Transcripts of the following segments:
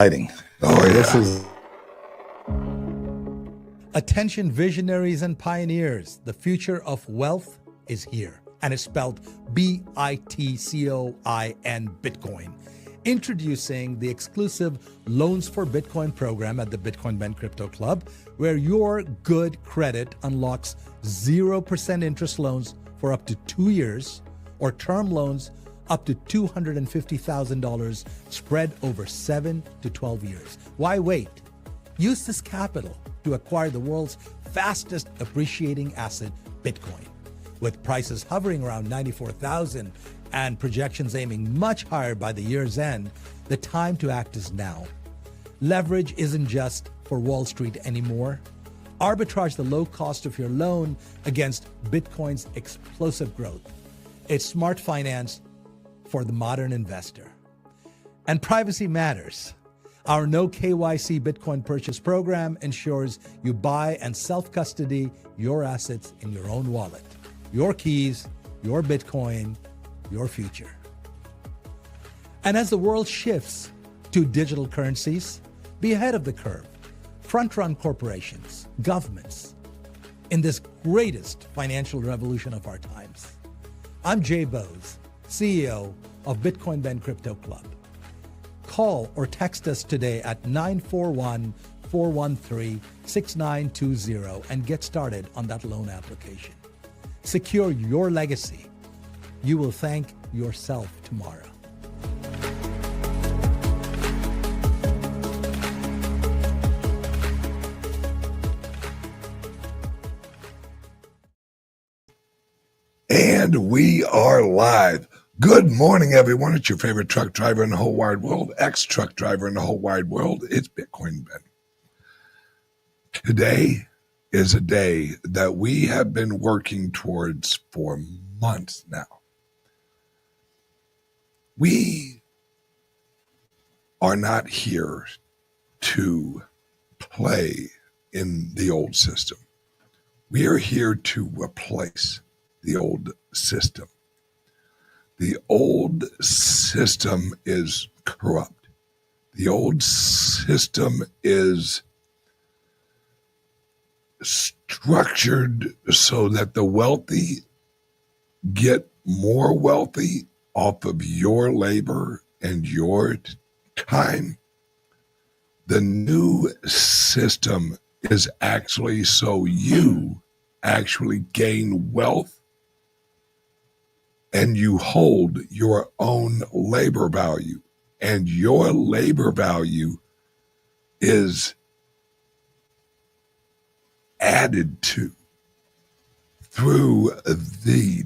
Exciting. Oh, yeah. This is Attention visionaries and pioneers, the future of wealth is here, and it's spelled B-I-T-C-O-I-N, Bitcoin. Introducing the exclusive Loans for Bitcoin program at the Bitcoin Ben Crypto Club, where your good credit unlocks 0% interest loans for up to 2 years, or term loans up to $250,000 spread over 7 to 12 years. Why wait? Use this capital to acquire the world's fastest appreciating asset, Bitcoin. With prices hovering around 94,000 and projections aiming much higher by the year's end, the time to act is now. Leverage isn't just for Wall Street anymore. Arbitrage the low cost of your loan against Bitcoin's explosive growth. It's smart finance for the modern investor. And privacy matters. Our no KYC Bitcoin purchase program ensures you buy and self-custody your assets in your own wallet. Your keys, your Bitcoin, your future. And as the world shifts to digital currencies, be ahead of the curve. Front-run corporations, governments, in this greatest financial revolution of our times. I'm Jay Bose, CEO of Bitcoin Ben Crypto Club. Call or text us today at 941-413-6920 and get started on that loan application. Secure your legacy. You will thank yourself tomorrow. And we are live. Good morning, everyone. It's your favorite truck driver in the whole wide world, ex-truck driver in the whole wide world. It's Bitcoin Ben. Today is a day that we have been working towards for months now. We are not here to play in the old system. We are here to replace the old system. The old system is corrupt. The old system is structured so that the wealthy get more wealthy off of your labor and your time. The new system is actually so you actually gain wealth and you hold your own labor value, and your labor value is added to through the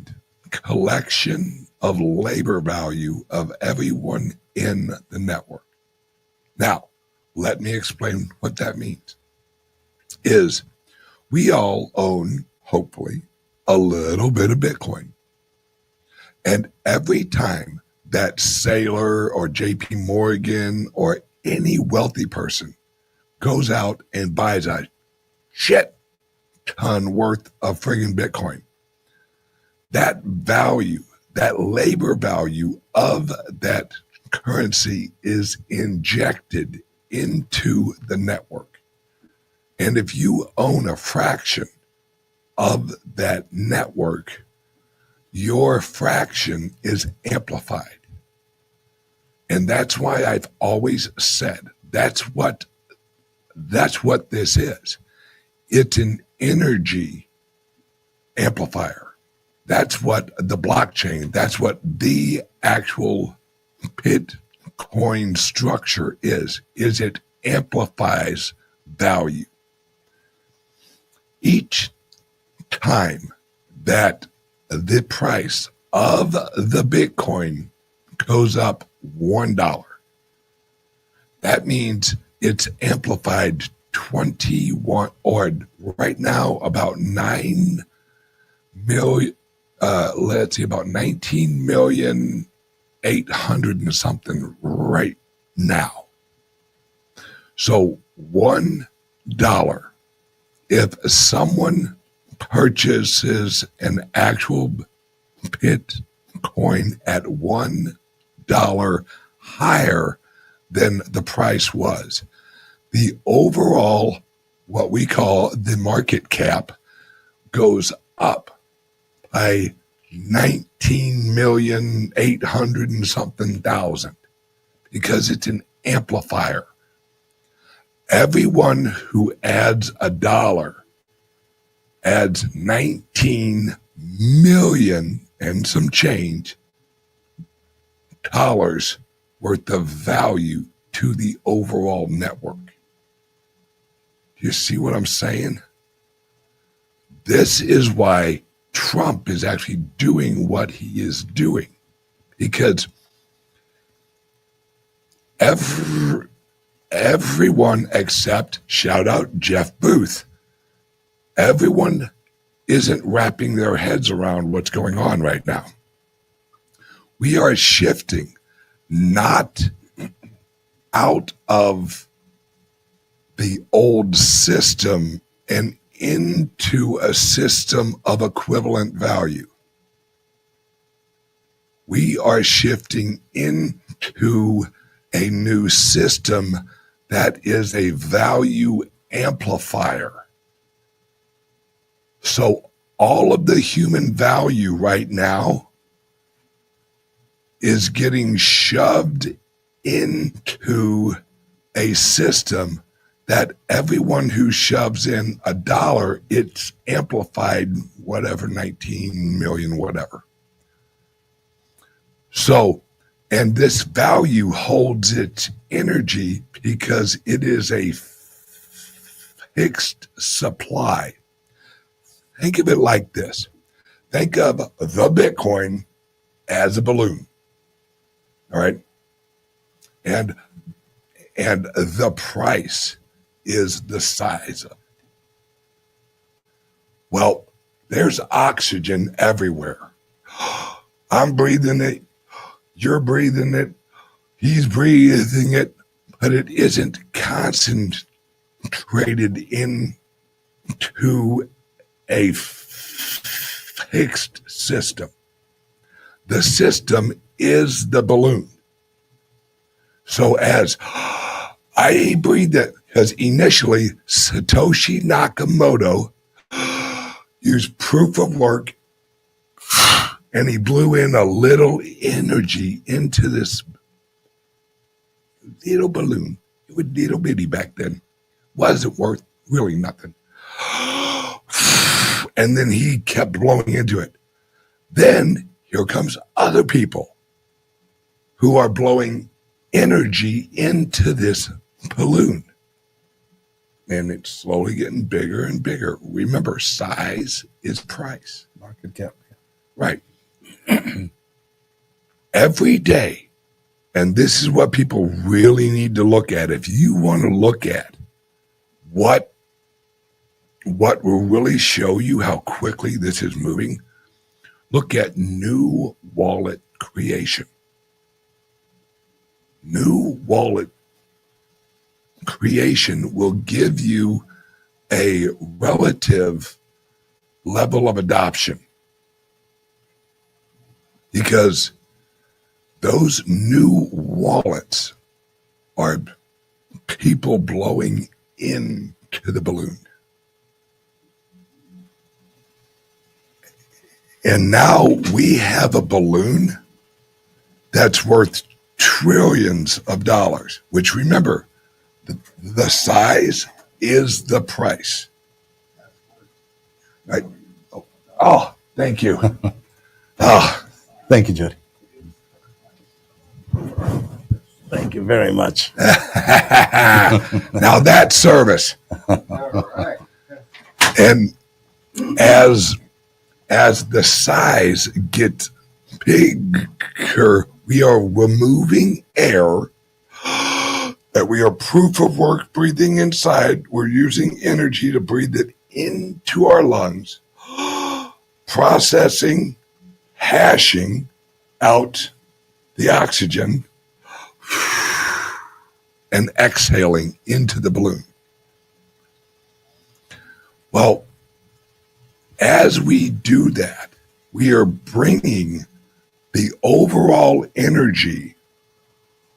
collection of labor value of everyone in the network. Now, let me explain what that means. Is we all own, hopefully, a little bit of Bitcoin. And every time that Saylor or JP Morgan or any wealthy person goes out and buys a shit ton worth of friggin' Bitcoin, that value, that labor value of that currency is injected into the network. And if you own a fraction of that network, your fraction is amplified. And that's why I've always said that's what this is. It's an energy amplifier. That's what the blockchain, that's what the actual Bitcoin structure is it amplifies value. Each time that the price of the Bitcoin goes up $1, that means it's amplified 21, or right now about 9 million, about 19,800,000 and something right now. So $1, if someone purchases an actual Bitcoin at $1 higher than the price was. The overall, what we call the market cap, goes up by 19,800,000 and something thousand because it's an amplifier. Everyone who adds $1 adds 19 million and some change dollars worth of value to the overall network. Do you see what I'm saying? This is why Trump is actually doing what he is doing, because everyone except, shout out Jeff Booth, everyone isn't wrapping their heads around what's going on right now. We are shifting not out of the old system and into a system of equivalent value. We are shifting into a new system that is a value amplifier. So all of the human value right now is getting shoved into a system that everyone who shoves in $1, it's amplified, whatever, 19 million, whatever. So, and this value holds its energy because it is a fixed supply. Think of it like this. Think of the Bitcoin as a balloon. All right. And the price is the size of it. Well, there's oxygen everywhere. I'm breathing it. You're breathing it. He's breathing it, but it isn't concentrated into a fixed system. The system is the balloon. So as I breathe it, because initially Satoshi Nakamoto used proof of work and he blew in a little energy into this little balloon. It was little bitty back then. Wasn't worth really nothing. And then he kept blowing into it. Then here comes other people who are blowing energy into this balloon. And it's slowly getting bigger and bigger. Remember, size is price. Market cap. Right. Every day, and this is what people really need to look at. If you want to look at what will really show you how quickly this is moving, look at new wallet creation. New wallet creation will give you a relative level of adoption, because those new wallets are people blowing into the balloon. And now we have a balloon that's worth trillions of dollars, which, remember, the size is the price. Right? Oh, thank you. Oh, Thank you, Jody. Thank you very much. now that's service. And as the size gets bigger, we are removing air that we are proof of work breathing inside. We're using energy to breathe it into our lungs, processing, hashing out the oxygen, and exhaling into the balloon. Well, as we do that, we are bringing the overall energy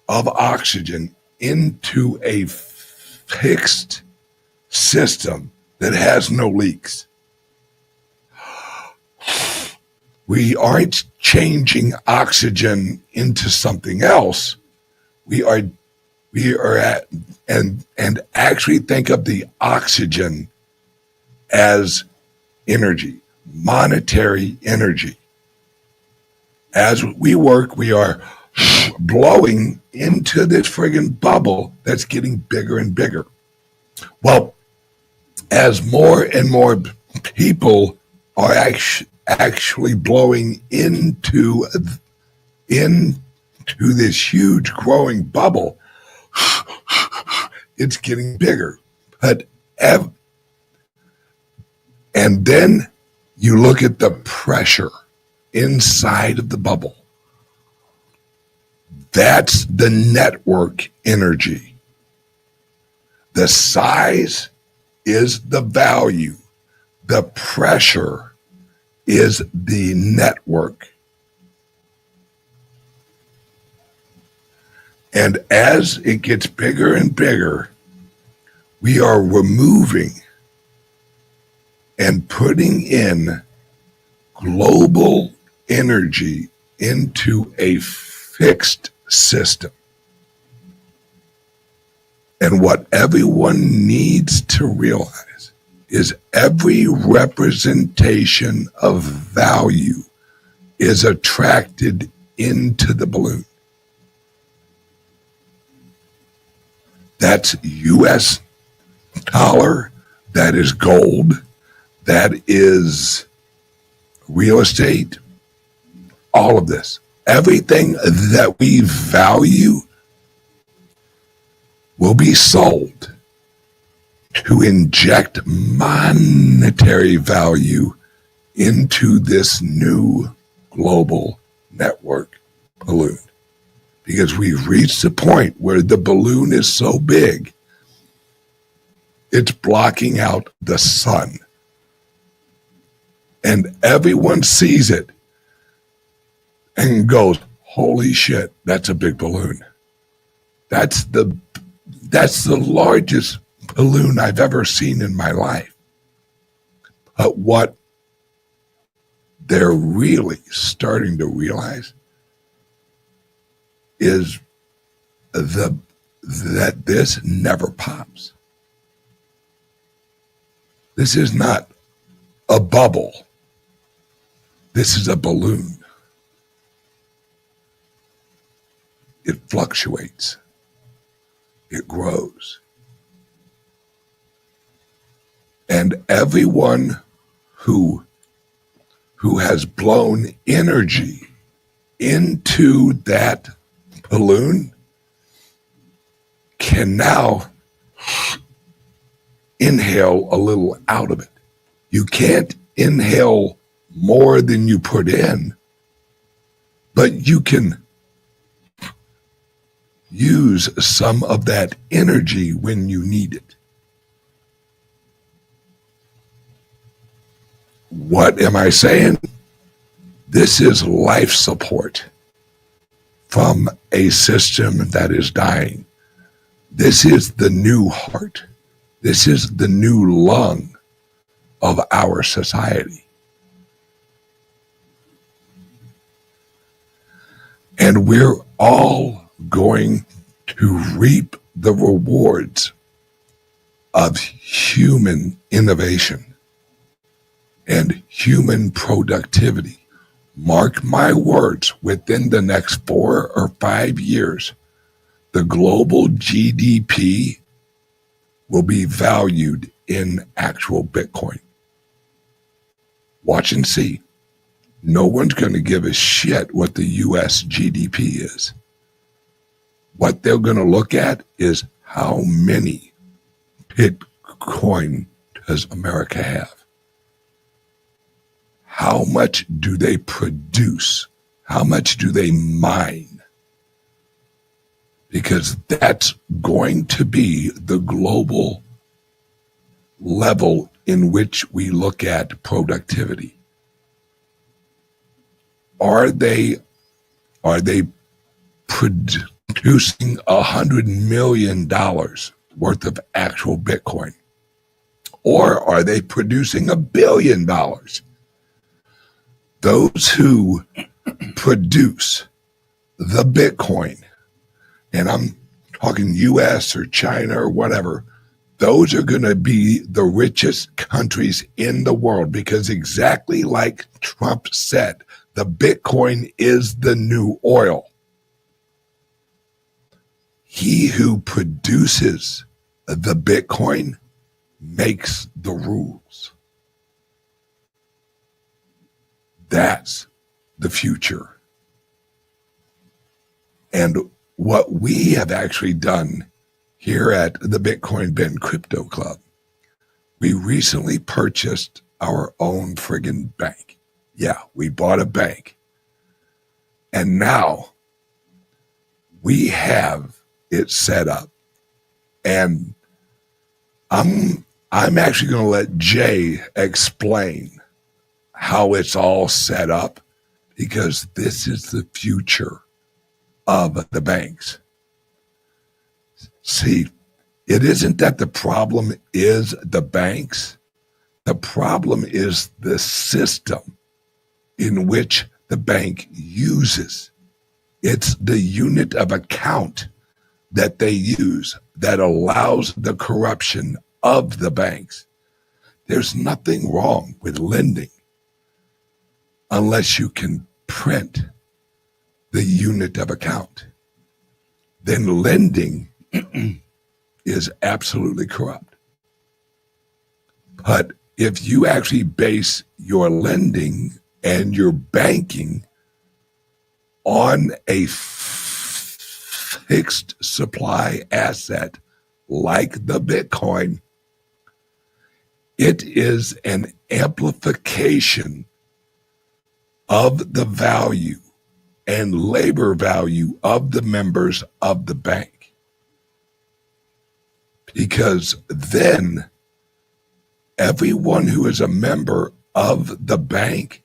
of oxygen into a fixed system that has no leaks. We aren't changing oxygen into something else. We are at, and actually think of the oxygen as energy, monetary energy. As we work, we are blowing into this friggin' bubble that's getting bigger and bigger. Well, as more and more people are actually blowing into this huge growing bubble, it's getting bigger. And then you look at the pressure inside of the bubble. That's the network energy. The size is the value. The pressure is the network. And as it gets bigger and bigger, we are removing and putting in global energy into a fixed system. And what everyone needs to realize is every representation of value is attracted into the balloon. That's US dollar, that is gold, that is real estate, all of this. Everything that we value will be sold to inject monetary value into this new global network balloon. Because we've reached the point where the balloon is so big, it's blocking out the sun. And everyone sees it and goes, holy shit, that's a big balloon. That's the largest balloon I've ever seen in my life. But what they're really starting to realize is that this never pops. This is not a bubble. This is a balloon. It fluctuates. It grows. And everyone who has blown energy into that balloon can now inhale a little out of it. You can't inhale more than you put in, but you can use some of that energy when you need it. What am I saying? This is life support from a system that is dying. This is the new heart. This is the new lung of our society. And we're all going to reap the rewards of human innovation and human productivity. Mark my words, within the next 4 or 5 years, the global GDP will be valued in actual Bitcoin. Watch and see. No one's going to give a shit what the US GDP is. What they're going to look at is how many Bitcoin does America have? How much do they produce? How much do they mine? Because that's going to be the global level in which we look at productivity. Are they producing $100 million worth of actual Bitcoin? Or are they producing $1 billion? Those who produce the Bitcoin, and I'm talking US or China or whatever, those are going to be the richest countries in the world, because exactly like Trump said, the Bitcoin is the new oil. He who produces the Bitcoin makes the rules. That's the future. And what we have actually done here at the Bitcoin Ben Crypto Club, we recently purchased our own friggin' bank. Yeah, we bought a bank. And now we have it set up. And I'm actually going to let Jay explain how it's all set up, because this is the future of the banks. See, it isn't that the problem is the banks. The problem is the system in which the bank uses. It's the unit of account that they use that allows the corruption of the banks. There's nothing wrong with lending unless you can print the unit of account. Then lending is absolutely corrupt. But if you actually base your lending and your banking on a fixed supply asset like the Bitcoin, it is an amplification of the value and labor value of the members of the bank. Because then everyone who is a member of the bank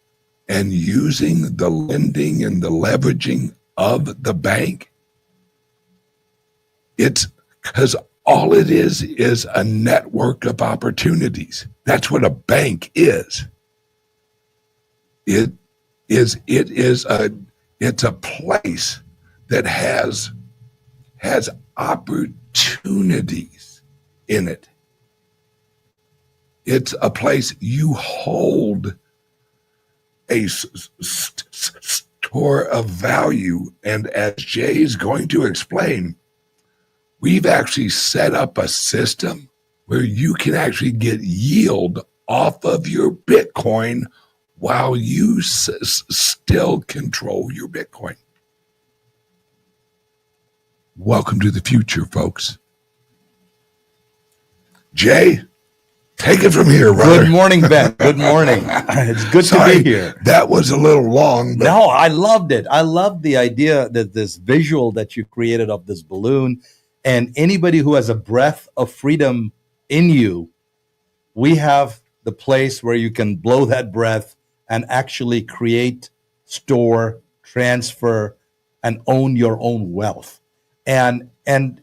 and using the lending and the leveraging of the bank, it's because all it is a network of opportunities. That's what a bank is. It's a place that has opportunities in it. It's a place you hold a store of value. And as Jay's going to explain, we've actually set up a system where you can actually get yield off of your Bitcoin while you still control your Bitcoin. Welcome to the future, folks. Jay, take it from here, brother. Good morning, Ben. Good morning. It's good to be here. That was a little long. But No, I loved it. I loved the idea that this visual that you created of this balloon, and anybody who has a breath of freedom in you, we have the place where you can blow that breath and actually create, store, transfer, and own your own wealth. And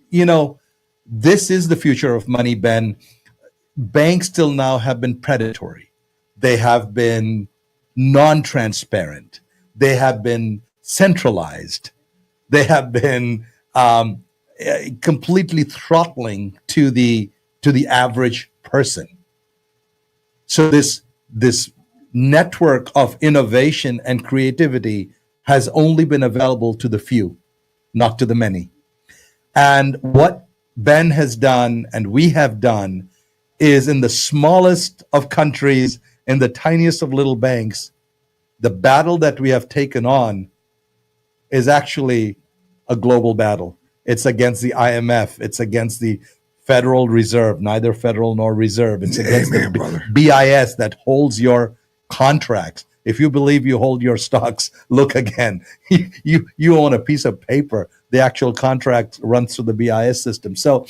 you know, this is the future of money, Ben. Banks till now have been predatory. They have been non-transparent. They have been centralized. They have been completely throttling to the average person. So this network of innovation and creativity has only been available to the few, not to the many. And what Ben has done and we have done is, in the smallest of countries, in the tiniest of little banks, the battle that we have taken on is actually a global battle. It's against the IMF. It's against the Federal Reserve, neither federal nor reserve. It's against the BIS that holds your contracts. If you believe you hold your stocks, look again. You own a piece of paper. The actual contract runs through the BIS system. So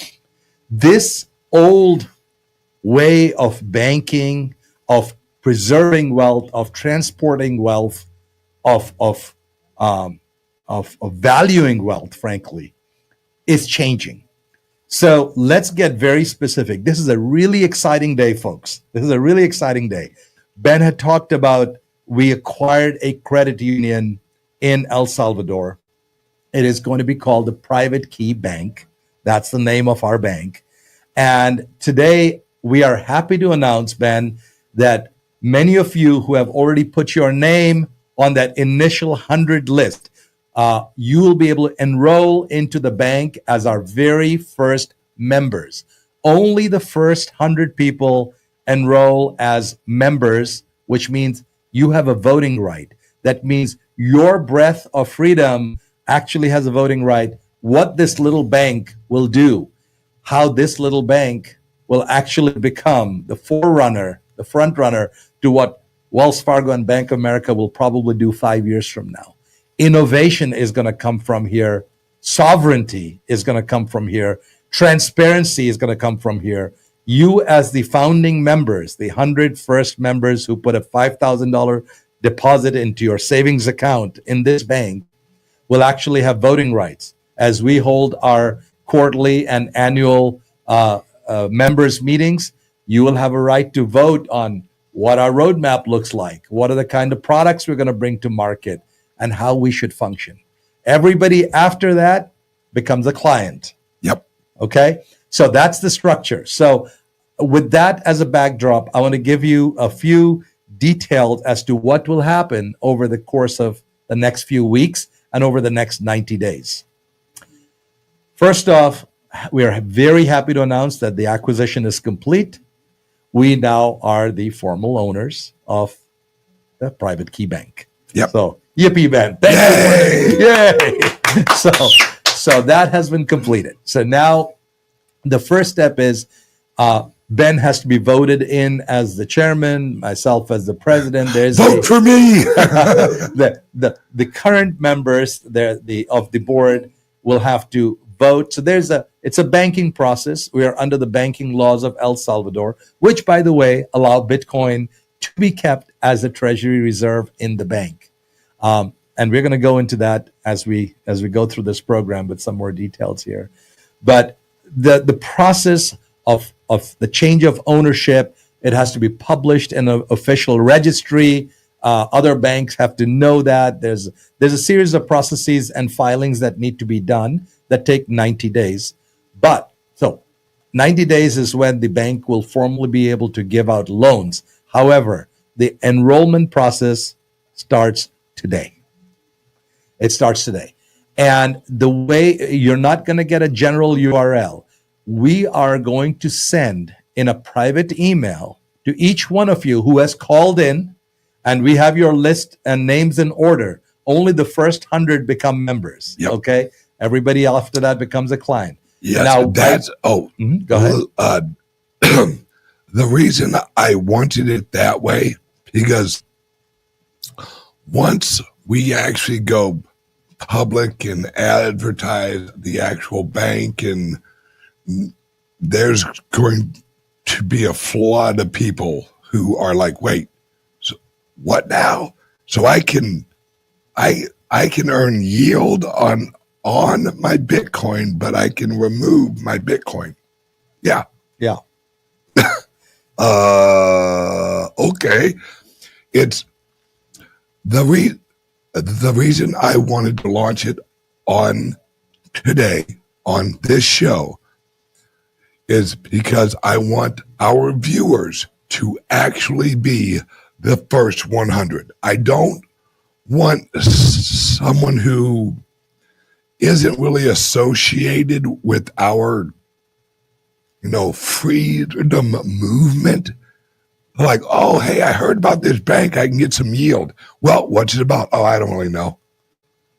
this old way of banking, of preserving wealth, of transporting wealth, of valuing wealth, frankly, is changing. So let's get very specific. This is a really exciting day, folks. This is a really exciting day. Ben had talked about we acquired a credit union in El Salvador. It is going to be called the Private Key Bank. That's the name of our bank. And today we are happy to announce, Ben, that many of you who have already put your name on that initial 100 list, you will be able to enroll into the bank as our very first members. Only the first 100 people enroll as members, which means you have a voting right. That means your breath of freedom actually has a voting right. What this little bank will do, how this little bank will actually become the forerunner, the front runner to what Wells Fargo and Bank of America will probably do 5 years from now. Innovation is going to come from here. Sovereignty is going to come from here. Transparency is going to come from here. You as the founding members, the 100 first members who put a $5,000 deposit into your savings account in this bank will actually have voting rights. As we hold our quarterly and annual members meetings, you will have a right to vote on what our roadmap looks like, what are the kind of products we're going to bring to market, and how we should function. Everybody after that becomes a client. Yep. Okay? So that's the structure. So with that as a backdrop, I want to give you a few details as to what will happen over the course of the next few weeks and over the next 90 days. First off, we are very happy to announce that the acquisition is complete. We now are the formal owners of the Private Key Bank. Yep. So, yippee, Ben. Thank you. Yay. So that has been completed. So now the first step is Ben has to be voted in as the chairman, myself as the president. Vote for me. the current members of the board will have to vote. So it's a banking process. We are under the banking laws of El Salvador, which, by the way, allow Bitcoin to be kept as a treasury reserve in the bank. And we're going to go into that as we go through this program with some more details here. But the process of the change of ownership, it has to be published in an official registry. Other banks have to know that. There's a series of processes and filings that need to be done that take 90 days. But so 90 days is when the bank will formally be able to give out loans. However, the enrollment process starts today. It starts today. And the way you're not going to get a general URL, we are going to send in a private email to each one of you who has called in, and we have your list and names in order. Only the first 100 become members. Yep. Okay. Everybody after that becomes a client. Yes. Now, go ahead. The reason I wanted it that way, because once we actually go public and advertise the actual bank, and there's going to be a flood of people who are like, wait, so what now? So I can earn yield on my Bitcoin, but I can remove my Bitcoin. Yeah. Yeah. Okay. It's the reason I wanted to launch it on today on this show is because I want our viewers to actually be the first 100. I don't want someone who isn't really associated with our freedom movement. Like, oh, hey, I heard about this bank. I can get some yield. Well, what's it about? Oh, I don't really know.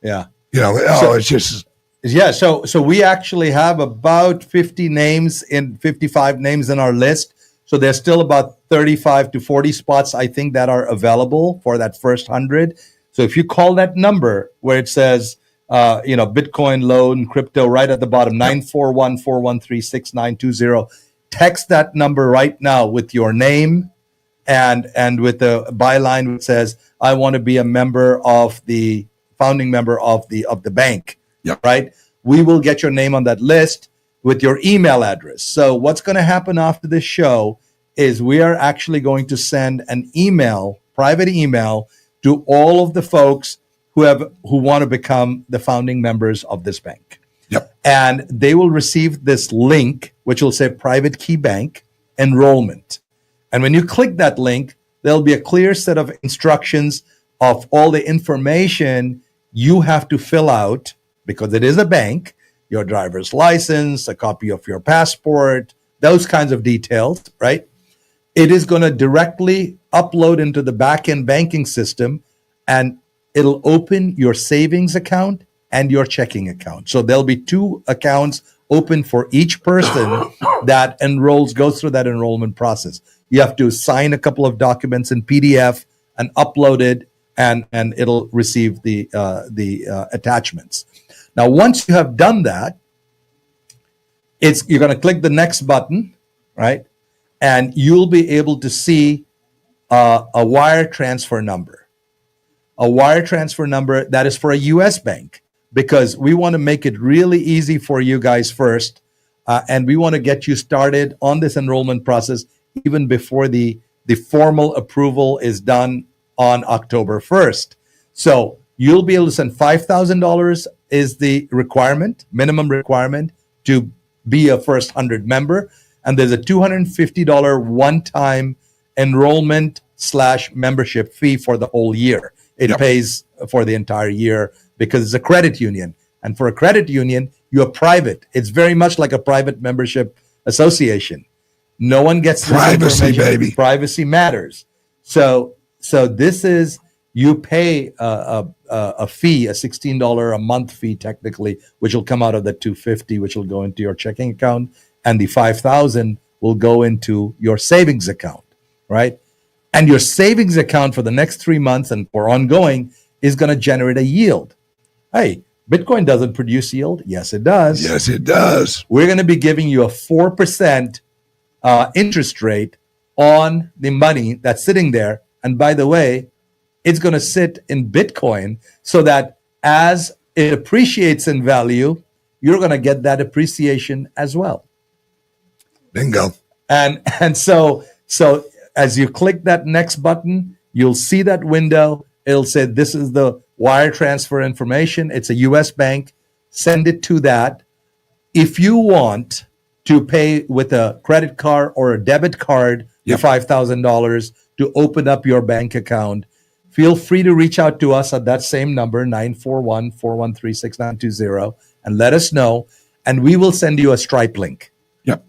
Yeah. It's just. Yeah. So we actually have about 55 names in our list. So there's still about 35 to 40 spots, I think, that are available for that first 100. So if you call that number where it says, Bitcoin loan, crypto, right at the bottom, 941-413-6920. Text that number right now with your name and with the byline which says, I want to be a member of the founding member of the bank. Yep. Right? we will get your name on that list with your email address. So what's going to happen after this show is we are actually going to send an email, private email, to all of the folks who want to become the founding members of this bank. Yep. And they will receive this link, which will say Private Key Bank Enrollment. And when you click that link, there'll be a clear set of instructions of all the information you have to fill out, because it is a bank, your driver's license, a copy of your passport, those kinds of details, right? It is going to directly upload into the back-end banking system, and it'll open your savings account and your checking account. So there'll be two accounts open for each person that goes through that enrollment process. You have to sign a couple of documents in PDF and upload it, and it'll receive the attachments. Now, once you have done that, you're going to click the next button, right? And you'll be able to see a wire transfer number. A wire transfer number that is for a U.S. bank, because we want to make it really easy for you guys first. And we want to get you started on this enrollment process even before the formal approval is done on October 1st. So you'll be able to send $5,000 is the minimum requirement to be a first 100 member. And there's a $250 one-time enrollment/membership fee for the whole year. It pays for the entire year because it's a credit union. And for a credit union, you're private. It's very much like a private membership association. No one gets this privacy, baby. Privacy matters. So this is, you pay a fee, a $16 a month fee technically, which will come out of the $250, which will go into your checking account, and the $5,000 will go into your savings account, right? And your savings account for the next 3 months and for ongoing is going to generate a yield. Hey, Bitcoin doesn't produce yield. Yes, it does. Yes, it does. We're going to be giving you a 4% interest rate on the money that's sitting there. And by the way, it's going to sit in Bitcoin so that as it appreciates in value, you're going to get that appreciation as well. Bingo. And so as you click that next button, you'll see that window. It'll say, this is the wire transfer information. It's a U.S. bank. Send it to that. If you want to pay with a credit card or a debit card, the $5,000 to open up your bank account, feel free to reach out to us at that same number, 941-413-6920, and let us know, and we will send you a Stripe link. Yep.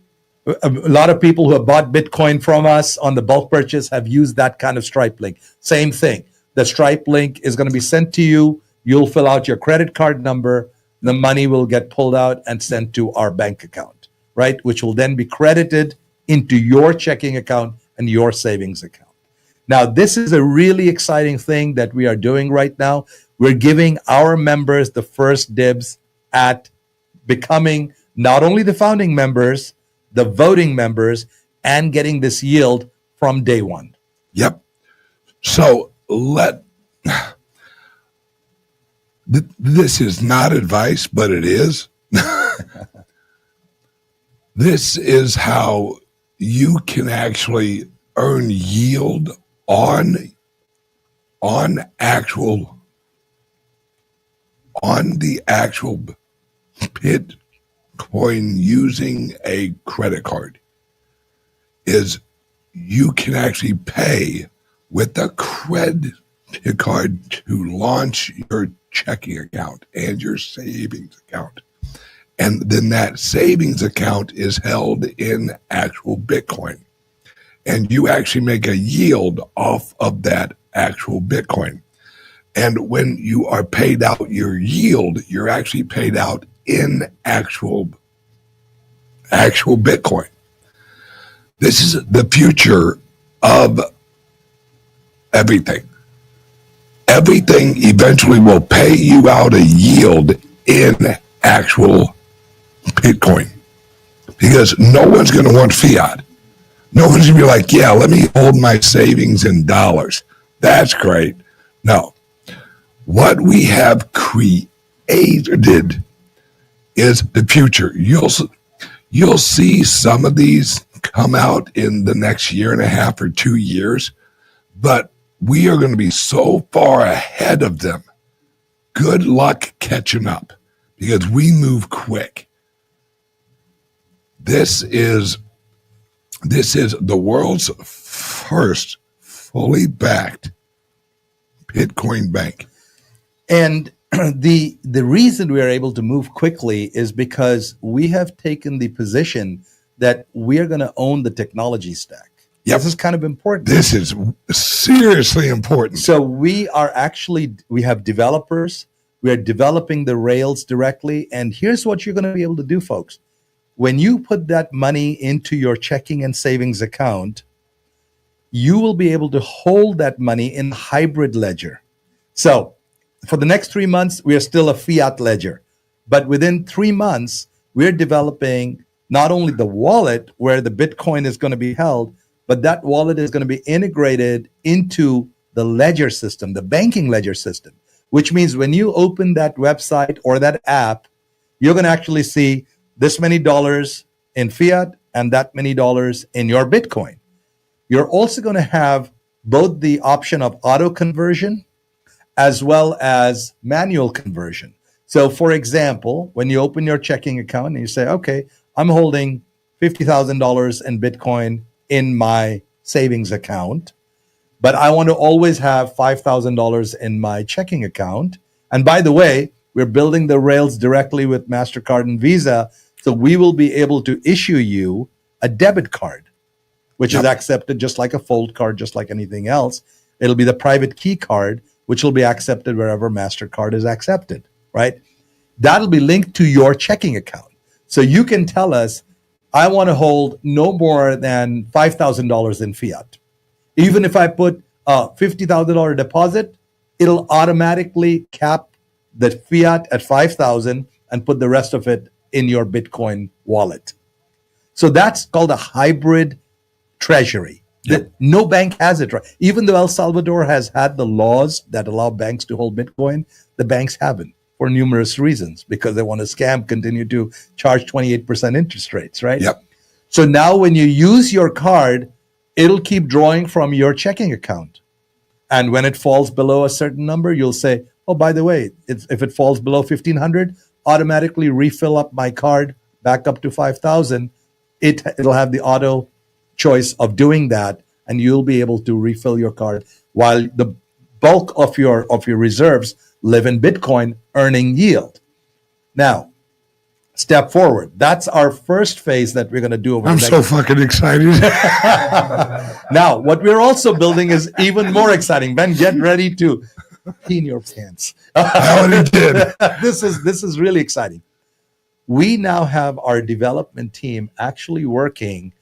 A lot of people who have bought Bitcoin from us on the bulk purchase have used that kind of Stripe link. Same thing. The Stripe link is going to be sent to you. You'll fill out your credit card number. The money will get pulled out and sent to our bank account, right? Which will then be credited into your checking account and your savings account. Now, this is a really exciting thing that we are doing right now. We're giving our members the first dibs at becoming not only the founding members, the voting members, and getting this yield from day one. Yep. So this is not advice, but it is. This is how you can actually earn yield on the actual Bitcoin using a credit card. Is you can actually pay with a credit card to launch your checking account and your savings account. And then that savings account is held in actual Bitcoin. And you actually make a yield off of that actual Bitcoin. And when you are paid out your yield, you're actually paid out in actual Bitcoin. This is the future of everything. Everything eventually will pay you out a yield in actual Bitcoin, because no one's going to want fiat. No one's going to be like, yeah, let me hold my savings in dollars. That's great. No. What we have created is the future. You'll see some of these come out in the next year and a half or 2 years, but we are going to be so far ahead of them. Good luck catching up because we move quick. This is the world's first fully backed Bitcoin bank. And the reason we are able to move quickly is because we have taken the position that we are going to own the technology stack. Yep. This is kind of important. This is seriously important. So we have developers. We are developing the rails directly. And here's what you're going to be able to do, folks. When you put that money into your checking and savings account, you will be able to hold that money in hybrid ledger. So for the next 3 months, we are still a fiat ledger. But within 3 months, we're developing not only the wallet where the Bitcoin is going to be held, but that wallet is going to be integrated into the ledger system, the banking ledger system, which means when you open that website or that app, you're going to actually see this many dollars in fiat and that many dollars in your Bitcoin. You're also going to have both the option of auto conversion as well as manual conversion. So for example, when you open your checking account and you say, okay, I'm holding $50,000 in Bitcoin in my savings account, but I want to always have $5,000 in my checking account. And by the way, we're building the rails directly with MasterCard and Visa. So we will be able to issue you a debit card, which is accepted just like a fold card, just like anything else. It'll be the private key card, which will be accepted wherever MasterCard is accepted, right? That'll be linked to your checking account. So you can tell us, I want to hold no more than $5,000 in fiat. Even if I put a $50,000 deposit, it'll automatically cap the fiat at 5,000 and put the rest of it in your Bitcoin wallet. So that's called a hybrid treasury. Yep. No bank has it, right? Even though El Salvador has had the laws that allow banks to hold Bitcoin, the banks haven't for numerous reasons because they want to scam, continue to charge 28% interest rates, right? Yep. So now when you use your card, it'll keep drawing from your checking account. And when it falls below a certain number, you'll say, oh, by the way, if it falls below 1,500, automatically refill up my card back up to 5,000. It'll have the auto choice of doing that, and you'll be able to refill your card while the bulk of your reserves live in Bitcoin, earning yield. Now, step forward. That's our first phase that we're going to do over I'm the next. so fucking excited. Now, what we're also building is even more exciting. Ben, get ready to pee in your pants. I already did. This is really exciting. We now have our development team actually working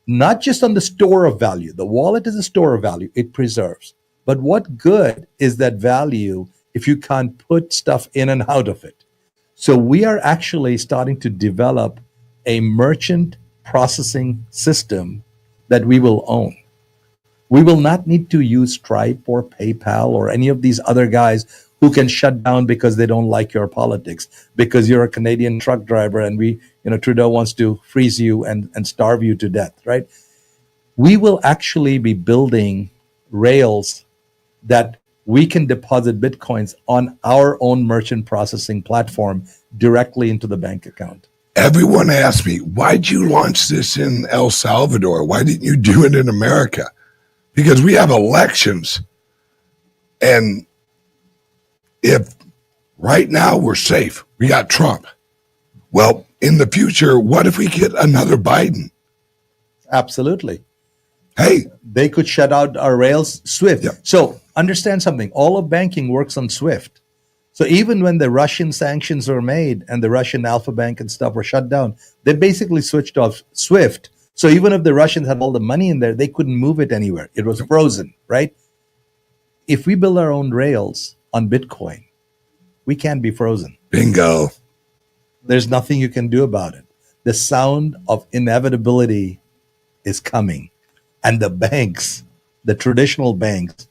not just on the store of value. The wallet is a store of value. It preserves. But what good is that value if you can't put stuff in and out of it? So we are actually starting to develop a merchant processing system that we will own. We will not need to use Stripe or PayPal or any of these other guys who can shut down because they don't like your politics, because you're a Canadian truck driver and Trudeau wants to freeze you and starve you to death, right? We will actually be building rails that we can deposit Bitcoins on our own merchant processing platform directly into the bank account. Everyone asked me, why'd you launch this in El Salvador? Why didn't you do it in America? Because we have elections. And if right now we're safe, we got Trump. Well, in the future, what if we get another Biden? Absolutely. Hey, they could shut out our rails, SWIFT. Yep. So understand something. All of banking works on SWIFT. So even when the Russian sanctions were made and the Russian Alpha Bank and stuff were shut down, they basically switched off SWIFT. So even if the Russians had all the money in there, they couldn't move it anywhere. It was frozen, right? If we build our own rails on Bitcoin, we can't be frozen. bingo. There's nothing you can do about it. The sound of inevitability is coming. And the banks, the traditional banks,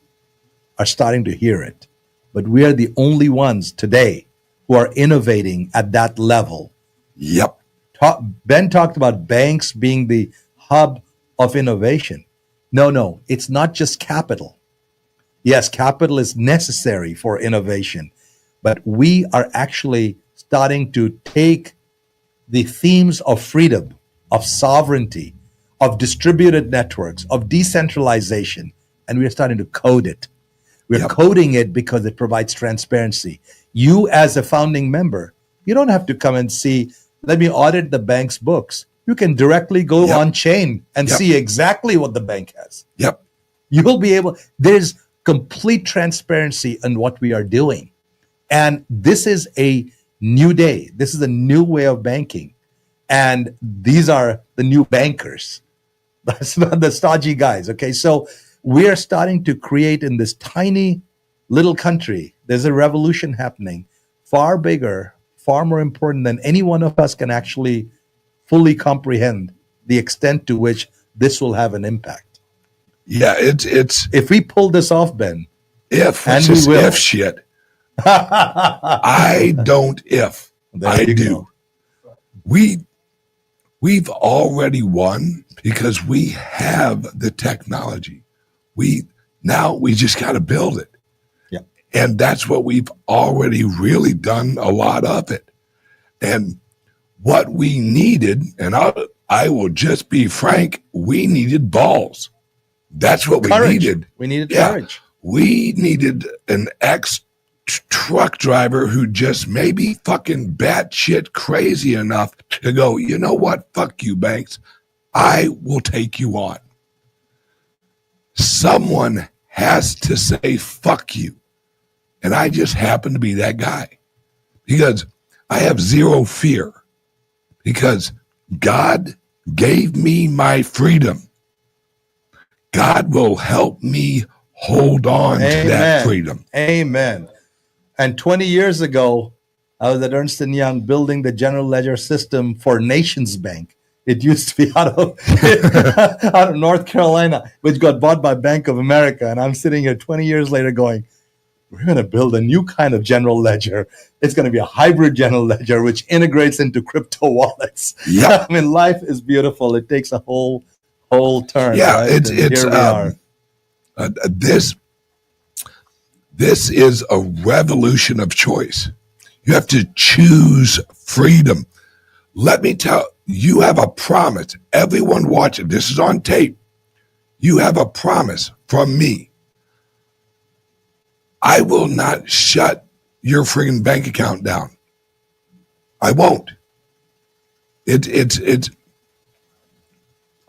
are starting to hear it. But we are the only ones today who are innovating at that level Yep. Ben talked about banks being the hub of innovation. No, it's not just capital. Yes, capital is necessary for innovation, but we are actually starting to take the themes of freedom, of sovereignty, of distributed networks, of decentralization, and we are starting to code it. We're Yep. coding it because it provides transparency. You, as a founding member, you don't have to come and see, let me audit the bank's books. You can directly go Yep. on chain and Yep. see exactly what the bank has. Yep. You will be able, there's complete transparency in what we are doing. And this is a new day. This is a new way of banking. And these are the new bankers. That's not the stodgy guys. Okay. So we are starting to create in this tiny little country, there's a revolution happening, far bigger, far more important than any one of us can actually fully comprehend the extent to which this will have an impact. Yeah, it's If we pull this off, Ben, if and it's we just will. if shit. I don't if. There I you do. go. We've already won because we have the technology. We just got to build it. Yeah. And that's what we've already really done a lot of it. And what we needed, and I will just be frank, we needed balls. That's what Courage. we needed. We needed Yeah. courage. We needed an truck driver who just maybe fucking batshit crazy enough to go, you know what? Fuck you, banks. I will take you on. Someone has to say fuck you. And I just happen to be that guy because I have zero fear because God gave me my freedom. God will help me hold on to that freedom. Amen. And 20 years ago, I was at Ernst & Young building the general ledger system for Nations Bank. It used to be out of North Carolina, which got bought by Bank of America. And I'm sitting here 20 years later going, we're going to build a new kind of general ledger. It's going to be a hybrid general ledger, which integrates into crypto wallets. Yep. I mean, life is beautiful. It takes a whole turn. Yeah, right? it's And here we are. This is a revolution of choice. You have to choose freedom. Let me tell you, have a promise. Everyone watching, this is on tape. You have a promise from me. I will not shut your freaking bank account down. I won't. It's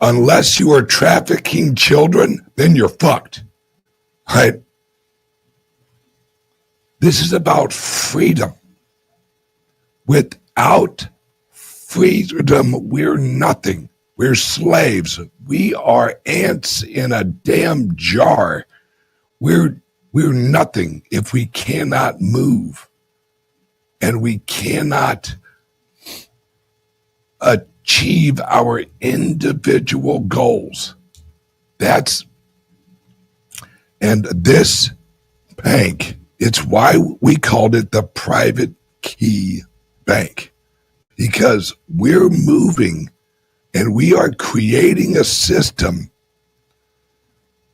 unless you are trafficking children, then you're fucked. Right? This is about freedom. Without freedom, we're nothing. We're slaves. We are ants in a damn jar. We're nothing if we cannot move and we cannot achieve our individual goals. And this bank, it's why we called it the private key bank, because we're moving and we are creating a system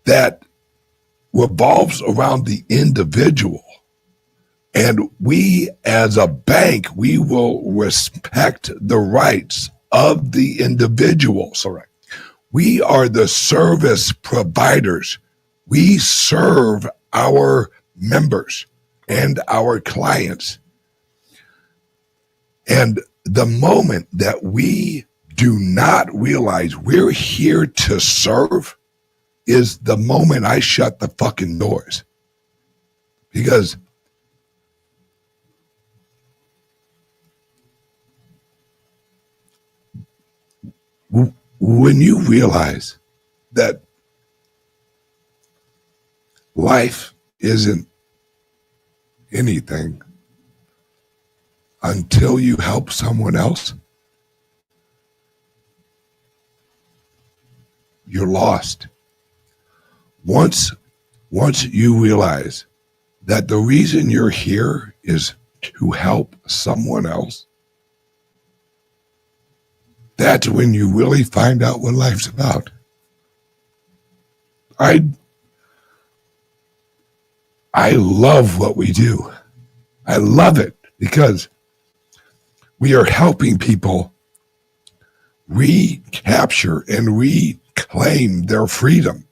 that revolves around the individual. And we, as a bank, we will respect the rights of the individuals. Correct. We are the service providers. We serve our members and our clients. And the moment that we do not realize we're here to serve is the moment I shut the fucking doors. Because when you realize that life isn't anything until you help someone else, you're lost. Once you realize that the reason you're here is to help someone else, That's when you really find out what life's about. I love what we do. I love it because we are helping people recapture and reclaim their freedom.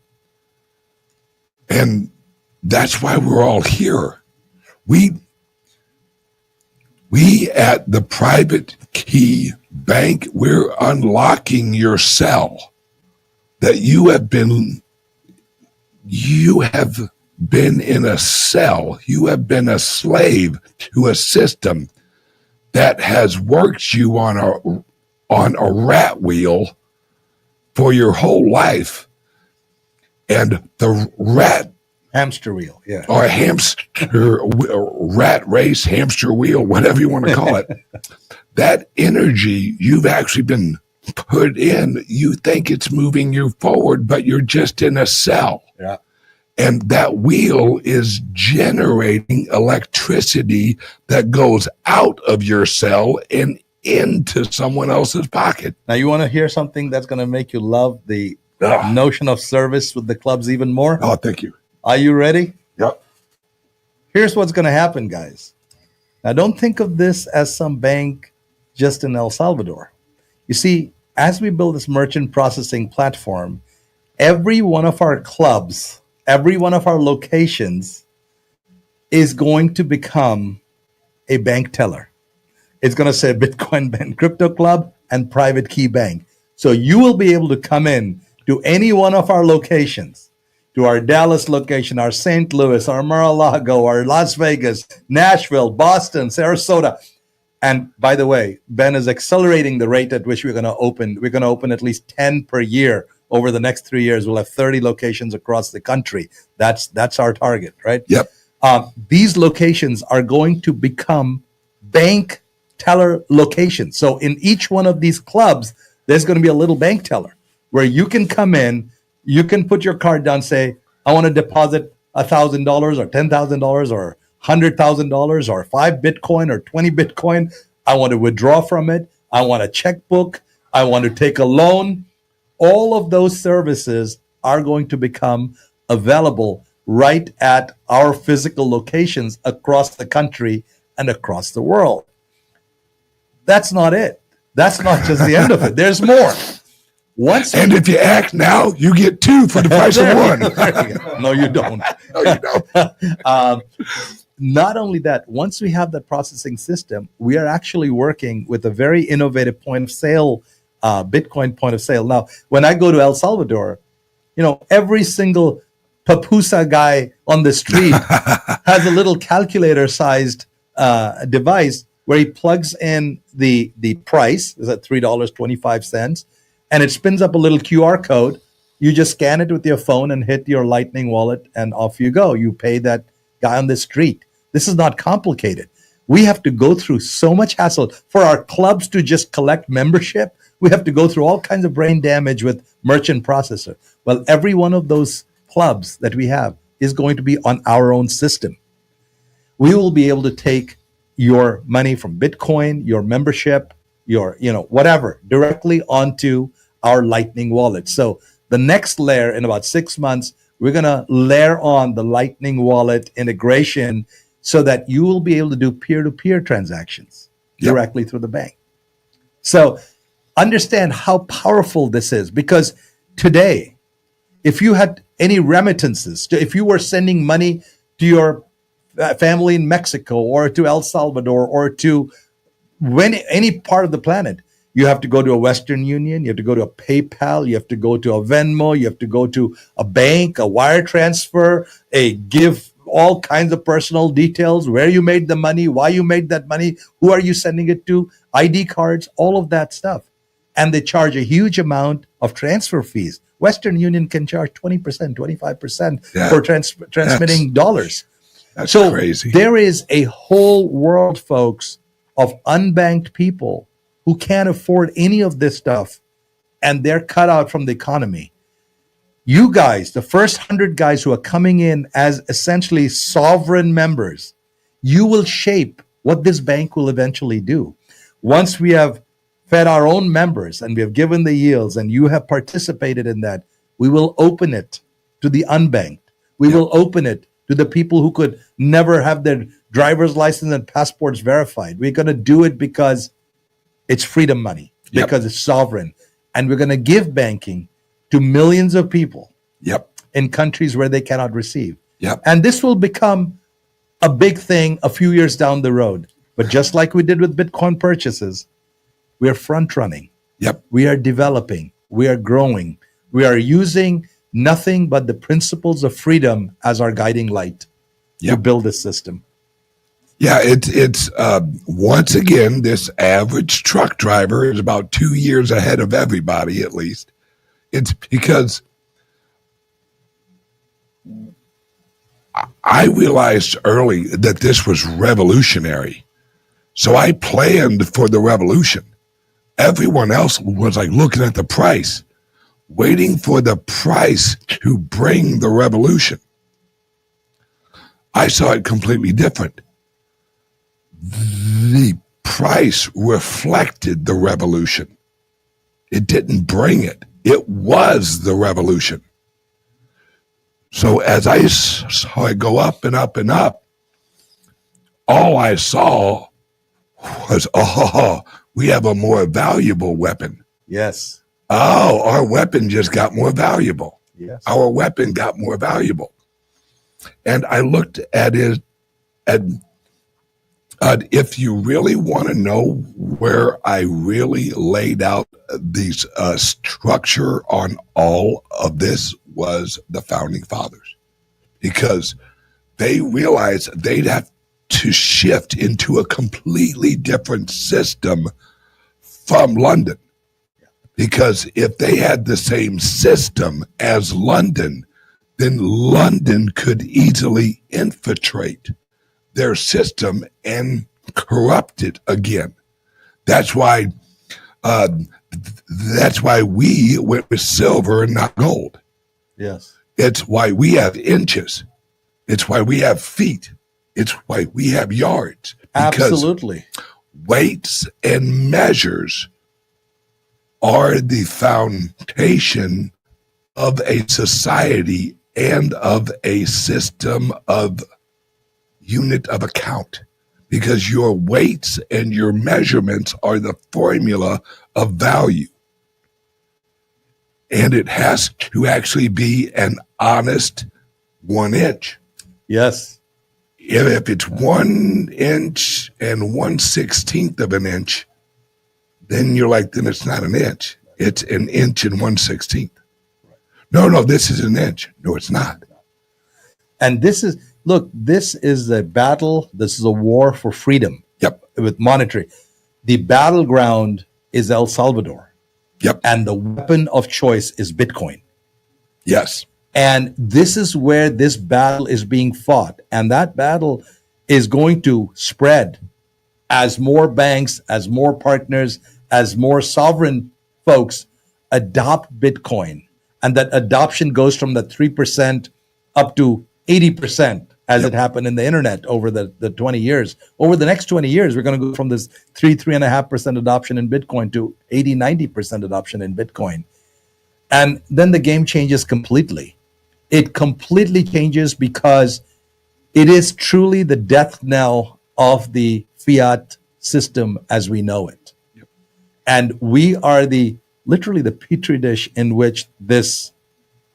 And that's why we're all here. We at the Private Key Bank, we're unlocking your cell that you have been in a cell. You have been a slave to a system that has worked you on a rat wheel for your whole life. And the Hamster wheel, yeah. or rat race, hamster wheel, whatever you want to call it, that energy you've actually been put in, you think it's moving you forward, but you're just in a cell. Yeah. And that wheel is generating electricity that goes out of your cell and into someone else's pocket. Now, you want to hear something that's going to make you love the notion of service with the clubs even more? Oh, thank you. Are you ready? Yep. Here's what's going to happen, guys. Now, don't think of this as some bank just in El Salvador. You see, as we build this merchant processing platform, every one of our clubs, every one of our locations is going to become a bank teller. It's going to say Bitcoin Ben Crypto Club and Private Key Bank. So you will be able to come in to any one of our locations, to our Dallas location, our St. Louis, our Mar-a-Lago, our Las Vegas, Nashville, Boston, Sarasota. And by the way, Ben is accelerating the rate at which we're going to open. We're going to open at least 10 per year over the next 3 years. We'll have 30 locations across the country. That's our target, right? Yep. These locations are going to become bank teller locations. So in each one of these clubs, there's going to be a little bank teller where you can come in, you can put your card down, say, I want to deposit $1,000 or $10,000 or $100,000 or 5 Bitcoin or 20 Bitcoin. I want to withdraw from it. I want a checkbook. I want to take a loan. All of those services are going to become available right at our physical locations across the country and across the world. That's not it. That's not just the end of it. There's more. And if you act now, you get 2 for the price of 1. No, you don't. No, you don't. Not only that, once we have that processing system, we are actually working with a very innovative point of sale, Bitcoin point of sale. Now, when I go to El Salvador, every single papusa guy on the street has a little calculator-sized device where he plugs in the price, is at $3.25, and it spins up a little QR code. You just scan it with your phone and hit your Lightning wallet, and off you go. You pay that guy on the street. This is not complicated. We have to go through so much hassle for our clubs to just collect membership. We have to go through all kinds of brain damage with merchant processor. Well, every one of those clubs that we have is going to be on our own system. We will be able to take your money from Bitcoin, your membership, your, whatever, directly onto our Lightning wallet. So the next layer, in about 6 months, we're going to layer on the Lightning wallet integration so that you will be able to do peer-to-peer transactions directly through the bank. So understand how powerful this is, because today, if you had any remittances, if you were sending money to your family in Mexico or to El Salvador or to any part of the planet, you have to go to a Western Union, you have to go to a PayPal, you have to go to a Venmo, you have to go to a bank, a wire transfer, give all kinds of personal details, where you made the money, why you made that money, who are you sending it to, ID cards, all of that stuff. And they charge a huge amount of transfer fees. Western Union can charge 20%, 25% for transmitting dollars. That's so crazy. There is a whole world, folks, of unbanked people who can't afford any of this stuff, and they're cut out from the economy. You guys, the first 100 guys who are coming in as essentially sovereign members, you will shape what this bank will eventually do. Once we have fed our own members and we have given the yields and you have participated in that, we will open it to the unbanked. We will open it to the people who could never have their driver's license and passports verified. We're going to do it because it's freedom money, because it's sovereign. And we're going to give banking to millions of people in countries where they cannot receive. And this will become a big thing a few years down the road. But just like we did with Bitcoin purchases, we are front running. We are developing. We are growing. We are using nothing but the principles of freedom as our guiding light to build this system. It's once again, this average truck driver is about 2 years ahead of everybody, at least. It's because I realized early that this was revolutionary. So I planned for the revolution. Everyone else was like looking at the price, waiting for the price to bring the revolution. I saw it completely different. The price reflected the revolution. It didn't bring it. It was the revolution. So as I saw it go up and up and up, all I saw was, we have a more valuable weapon. Yes. Oh, our weapon just got more valuable. Yes. Our weapon got more valuable. And I looked at it, if you really want to know where I really laid out these structure on all of this was the founding fathers, because they realized they'd have to shift into a completely different system from London. Because if they had the same system as London, then London could easily infiltrate their system and corrupt it again. That's why we went with silver and not gold. Yes. It's why we have inches. It's why we have feet. It's why we have yards. Absolutely. Weights and measures are the foundation of a society and of a system of unit of account, because your weights and your measurements are the formula of value. And it has to actually be an honest 1 inch. Yes. If it's 1 inch and 1/16 of an inch, then you're like, then it's not an inch. It's an inch and 1/16. No, this is an inch. No, it's not. And this is a battle. This is a war for freedom. With monetary. The battleground is El Salvador. And the weapon of choice is Bitcoin. Yes. And this is where this battle is being fought. And that battle is going to spread as more banks, as more partners, as more sovereign folks adopt Bitcoin. And that adoption goes from the 3% up to 80%, as it happened in the internet over the 20 years. Over the next 20 years, we're going to go from this 3.5% adoption in Bitcoin to 80-90% adoption in Bitcoin. And then the game changes completely. It completely changes because it is truly the death knell of the fiat system as we know it. And we are literally the petri dish in which this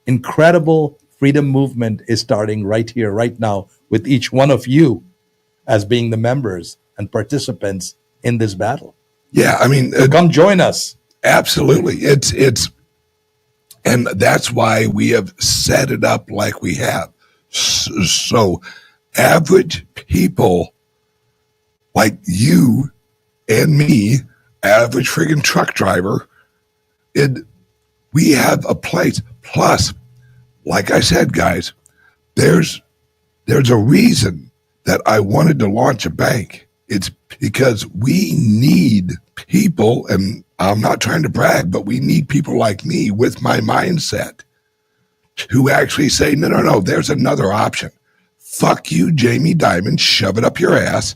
incredible freedom movement is starting right here, right now, with each one of you as being the members and participants in this battle. Yeah, I mean, so come join us. Absolutely. It's and that's why we have set it up like we have. So average people like you and me, average friggin' truck driver, we have a place. Plus, like I said, guys, there's a reason that I wanted to launch a bank. It's because we need people, and I'm not trying to brag, but we need people like me with my mindset who actually say, no, there's another option. Fuck you, Jamie Dimon, shove it up your ass.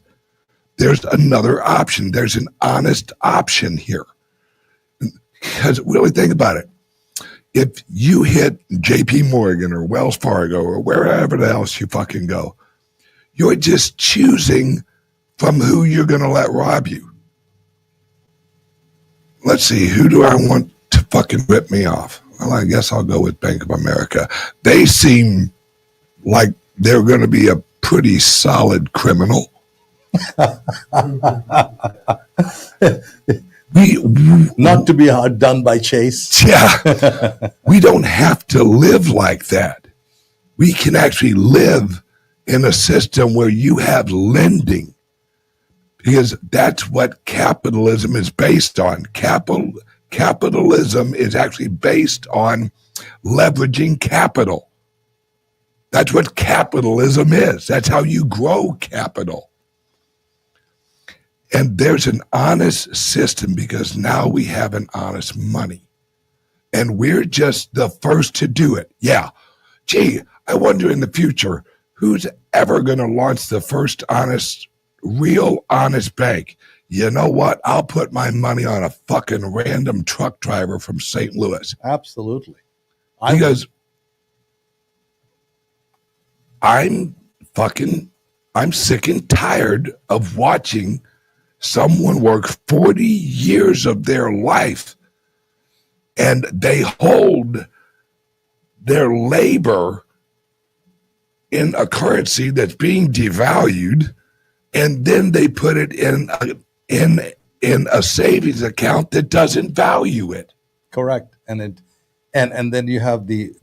There's another option. There's an honest option here. Because really think about it. If you hit JP Morgan or Wells Fargo or wherever else you fucking go, you're just choosing from who you're going to let rob you. Let's see, who do I want to fucking rip me off? Well, I guess I'll go with Bank of America. They seem like they're going to be a pretty solid criminal. Not to be outdone by Chase. Yeah. We don't have to live like that. We can actually live in a system where you have lending, because that's what capitalism is based on. Capitalism is actually based on leveraging capital. That's what capitalism is. That's how you grow capital. And there's an honest system because now we have an honest money. And we're just the first to do it. Yeah. Gee, I wonder in the future, who's ever going to launch the first honest, real honest bank? You know what? I'll put my money on a fucking random truck driver from St. Louis. Absolutely. Because I'm sick and tired of watching someone work 40 years of their life and they hold their labor in a currency that's being devalued, and then they put it in a savings account that doesn't value it. Correct. And then you have the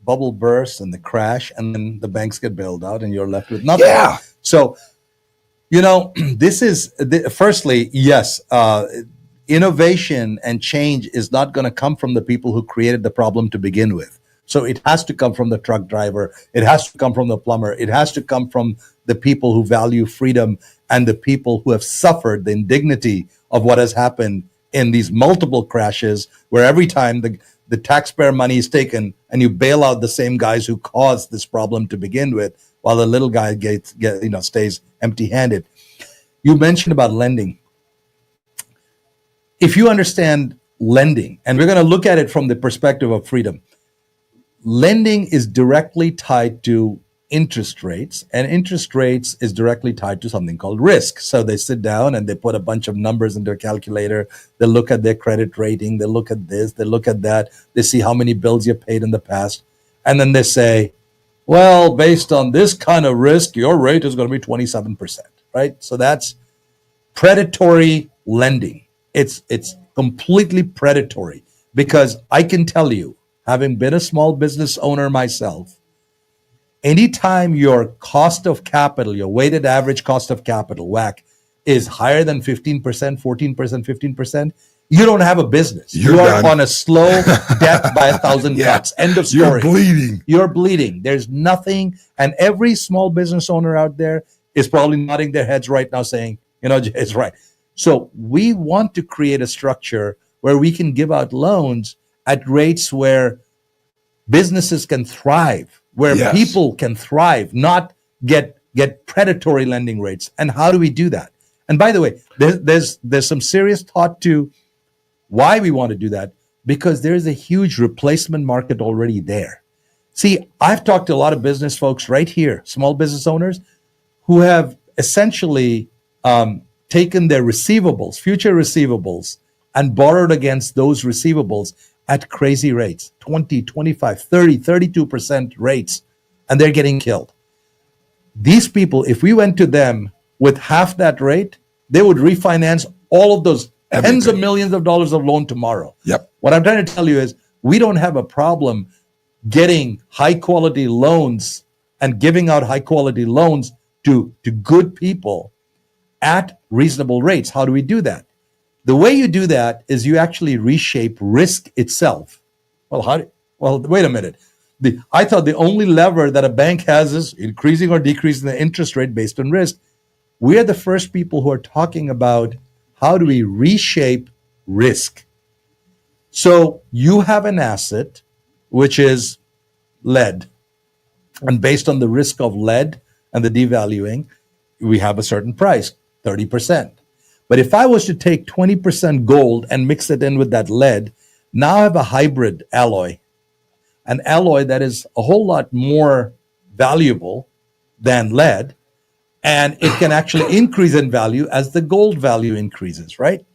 bubble burst and the crash, and then the banks get bailed out and you're left with nothing. Yeah. So, this is, firstly, yes, innovation and change is not going to come from the people who created the problem to begin with. So it has to come from the truck driver. It has to come from the plumber. It has to come from the people who value freedom and the people who have suffered the indignity of what has happened in these multiple crashes, where every time the taxpayer money is taken and you bail out the same guys who caused this problem to begin with, while the little guy stays empty-handed. You mentioned about lending. If you understand lending, and we're going to look at it from the perspective of freedom, lending is directly tied to interest rates, and interest rates is directly tied to something called risk. So they sit down and they put a bunch of numbers in their calculator. They look at their credit rating. They look at this. They look at that. They see how many bills you paid in the past. And then they say, well, based on this kind of risk, your rate is going to be 27%, right? So that's predatory lending. It's completely predatory, because I can tell you, having been a small business owner myself, anytime your cost of capital, your weighted average cost of capital, WACC, is higher than 15%, 14%, 15%, you don't have a business. You are on a slow death by 1,000 cuts. End of story. You're bleeding. You're bleeding. There's nothing. And every small business owner out there is probably nodding their heads right now saying, it's right. So we want to create a structure where we can give out loans at rates where businesses can thrive, where people can thrive, not get predatory lending rates. And how do we do that? And by the way, there's some serious thought to why we want to do that, because there's a huge replacement market already there. See, I've talked to a lot of business folks right here, small business owners, who have essentially taken their receivables, future receivables, and borrowed against those receivables at crazy rates, 20, 25, 30, 32% rates, and they're getting killed. These people, if we went to them with half that rate, they would refinance all of those tens of millions of dollars of loan tomorrow. Yep. What I'm trying to tell you is we don't have a problem getting high quality loans and giving out high quality loans to good people at reasonable rates. How do we do that? The way you do that is you actually reshape risk itself. Well, wait a minute. I thought the only lever that a bank has is increasing or decreasing the interest rate based on risk. We are the first people who are talking about how do we reshape risk. So you have an asset, which is lead. And based on the risk of lead and the devaluing, we have a certain price, 30%. But if I was to take 20% gold and mix it in with that lead Now I have a hybrid alloy, an alloy that is a whole lot more valuable than lead, and it can actually increase in value as the gold value increases, right?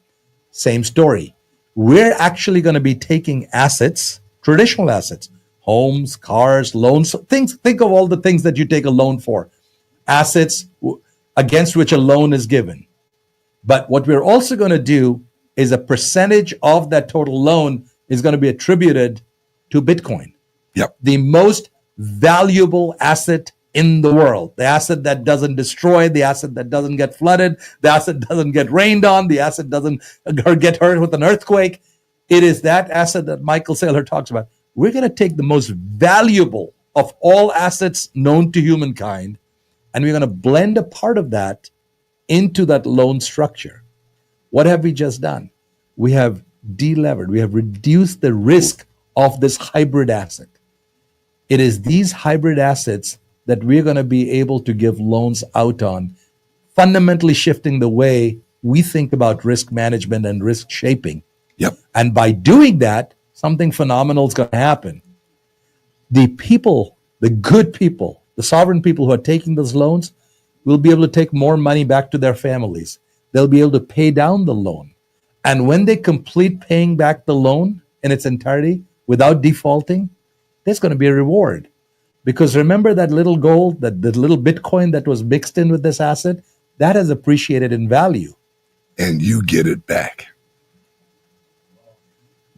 Same story. We're actually going to be taking assets, traditional assets, homes, cars, loans, things. Think of all the things that you take a loan for, assets against which a loan is given. But what we're also going to do is a percentage of that total loan is going to be attributed to Bitcoin. Yep. The most valuable asset in the world, the asset that doesn't destroy, the asset that doesn't get flooded, the asset doesn't get rained on, the asset doesn't get hurt with an earthquake. It is that asset that Michael Saylor talks about. We're going to take the most valuable of all assets known to humankind, and we're going to blend a part of that into that loan structure. What have we just done? We have delevered, we have reduced the risk of this hybrid asset. It is these hybrid assets that we're going to be able to give loans out on, fundamentally shifting the way we think about risk management and risk shaping. Yep. And by doing that, something phenomenal is going to happen. The people, the good people, the sovereign people who are taking those loans will be able to take more money back to their families. They'll be able to pay down the loan. And when they complete paying back the loan in its entirety without defaulting, there's going to be a reward. Because remember that little gold, that the little Bitcoin that was mixed in with this asset, that has appreciated in value. And you get it back.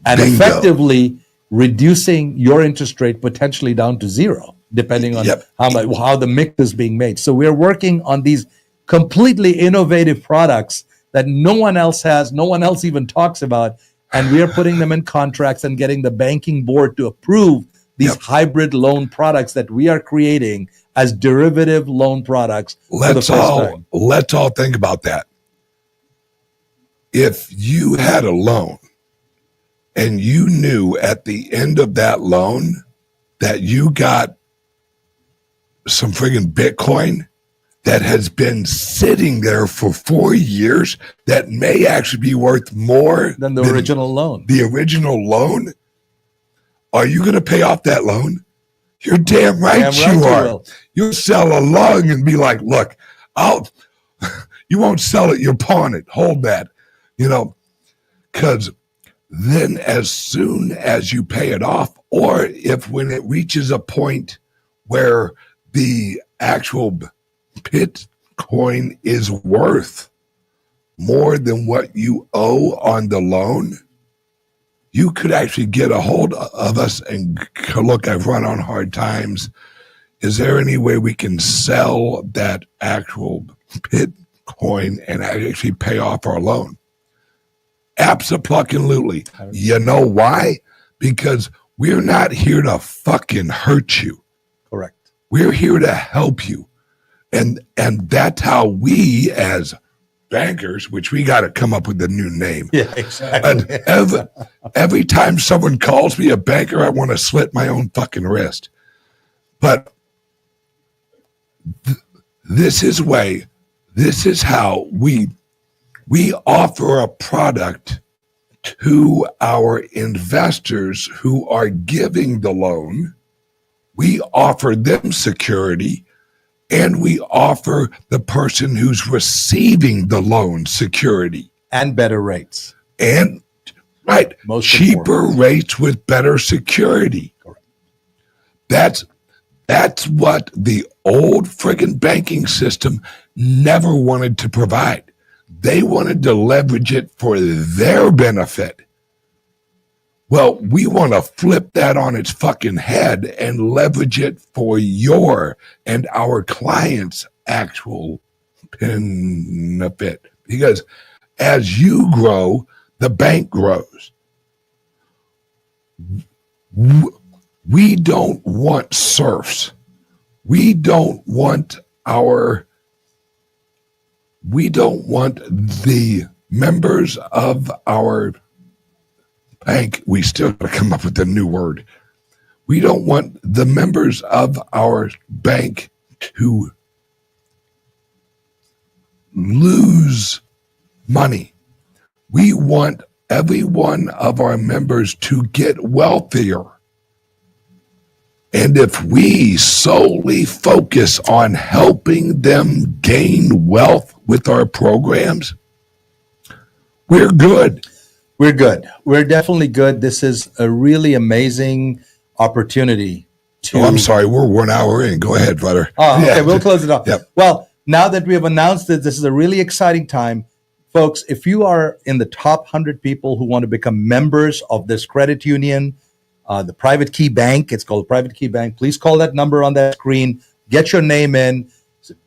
And Bingo. Effectively reducing your interest rate potentially down to zero, depending on how the mix is being made. So we're working on these completely innovative products that no one else has, no one else even talks about, and we are putting them in contracts and getting the banking board to approve these hybrid loan products that we are creating as derivative loan products. Let's all think about that. If you had a loan and you knew at the end of that loan that you got some friggin' Bitcoin that has been sitting there for 4 years that may actually be worth more than the original loan. The original loan? Are you going to pay off that loan? You're damn right you are. You'll sell a lung and be like, look, you won't sell it, you'll pawn it. Hold that. Because then as soon as you pay it off, or if when it reaches a point where the actual Bitcoin is worth more than what you owe on the loan, you could actually get a hold of us and look, I've run on hard times. Is there any way we can sell that actual Bitcoin and actually pay off our loan? Absolutely. You know why? Because we're not here to fucking hurt you. Correct. We're here to help you. And that's how we as bankers, which we got to come up with a new name. Yeah, exactly. And every time someone calls me a banker, I want to slit my own fucking wrist. But this is how we offer a product to our investors who are giving the loan. We offer them security, and we offer the person who's receiving the loan security. And better rates. And, right, cheaper rates with better security. Correct. That's what the old friggin' banking system never wanted to provide. They wanted to leverage it for their benefit. Well, we want to flip that on its fucking head and leverage it for your and our clients' actual benefit. Because as you grow, the bank grows. We don't want serfs. We don't want the members of our bank. We still got to come up with a new word. We don't want the members of our bank to lose money. We want every one of our members to get wealthier. And if we solely focus on helping them gain wealth with our programs, we're good. We're good. We're definitely good. This is a really amazing opportunity to. Oh, I'm sorry. We're 1 hour in. Go ahead, brother. Oh, okay. We'll close it off. Yep. Well, now that we have announced that this is a really exciting time, folks, if you are in the top 100 people who want to become members of this credit union, the Private Key Bank, it's called Private Key Bank, please call that number on that screen, get your name in,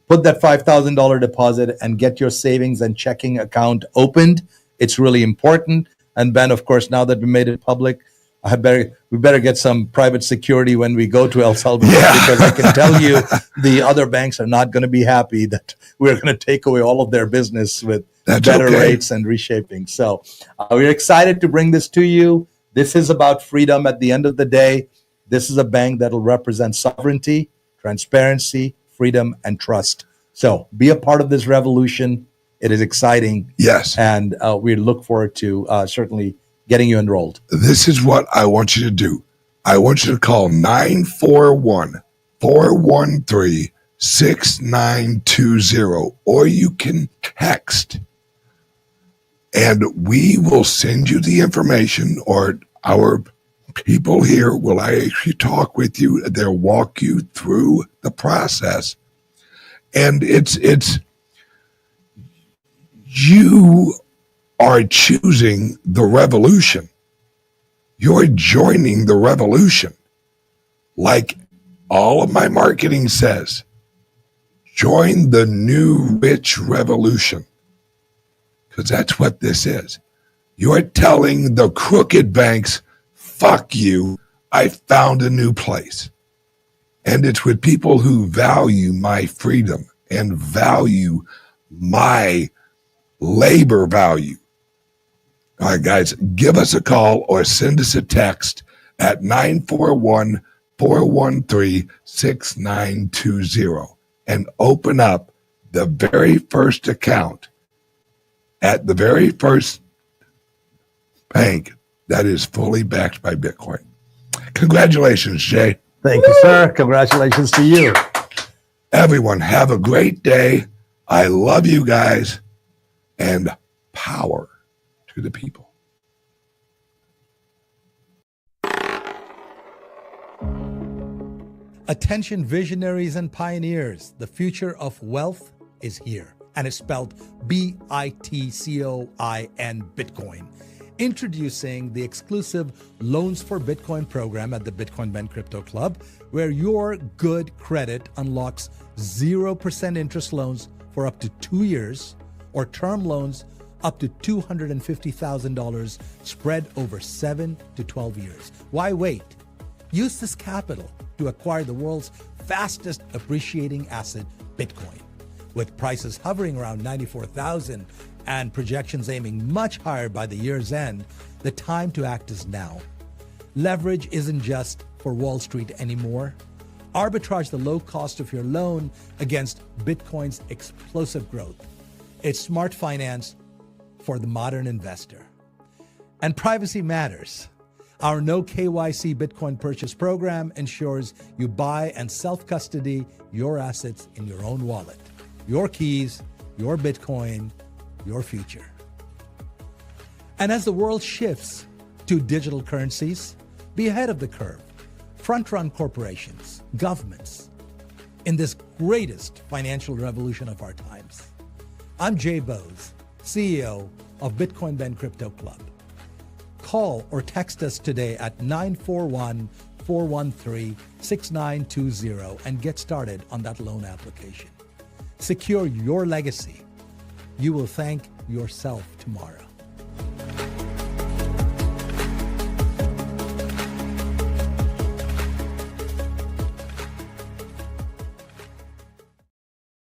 put that $5,000 deposit, and get your savings and checking account opened. It's really important. And Ben, of course, now that we made it public, we better get some private security when we go to El Salvador, because I can tell you the other banks are not going to be happy that we're going to take away all of their business with better rates and reshaping. So we're excited to bring this to you. This is about freedom at the end of the day. This is a bank that will represent sovereignty, transparency, freedom, and trust. So be a part of this revolution. It is exciting. Yes. And we look forward to certainly getting you enrolled. This is what I want you to do. I want you to call 941-413-6920, or you can text, and we will send you the information, or our people here will actually talk with you. They'll walk you through the process. And it's you are choosing the revolution. You're joining the revolution. Like all of my marketing says, join the new rich revolution. Because that's what this is. You're telling the crooked banks, fuck you, I found a new place. And it's with people who value my freedom and value my labor value. All right, guys, give us a call or send us a text at 941-413-6920 and open up the very first account at the very first bank that is fully backed by Bitcoin. Congratulations, Jay. Thank you, sir. Congratulations to you. Everyone, have a great day. I love you guys, and power to the people. Attention visionaries and pioneers, the future of wealth is here, and it's spelled Bitcoin, Bitcoin. Introducing the exclusive Loans for Bitcoin program at the Bitcoin Ben Crypto Club, where your good credit unlocks 0% interest loans for up to 2 years, or term loans up to $250,000 spread over 7 to 12 years. Why wait? Use this capital to acquire the world's fastest appreciating asset, Bitcoin. With prices hovering around 94,000 and projections aiming much higher by the year's end, the time to act is now. Leverage isn't just for Wall Street anymore. Arbitrage the low cost of your loan against Bitcoin's explosive growth. It's smart finance for the modern investor. And privacy matters. Our no KYC Bitcoin purchase program ensures you buy and self-custody your assets in your own wallet. Your keys, your Bitcoin, your future. And as the world shifts to digital currencies, be ahead of the curve. Front-run corporations, governments, in this greatest financial revolution of our times. I'm Jay Bose, CEO of Bitcoin Ben Crypto Club. Call or text us today at 941-413-6920 and get started on that loan application. Secure your legacy. You will thank yourself tomorrow.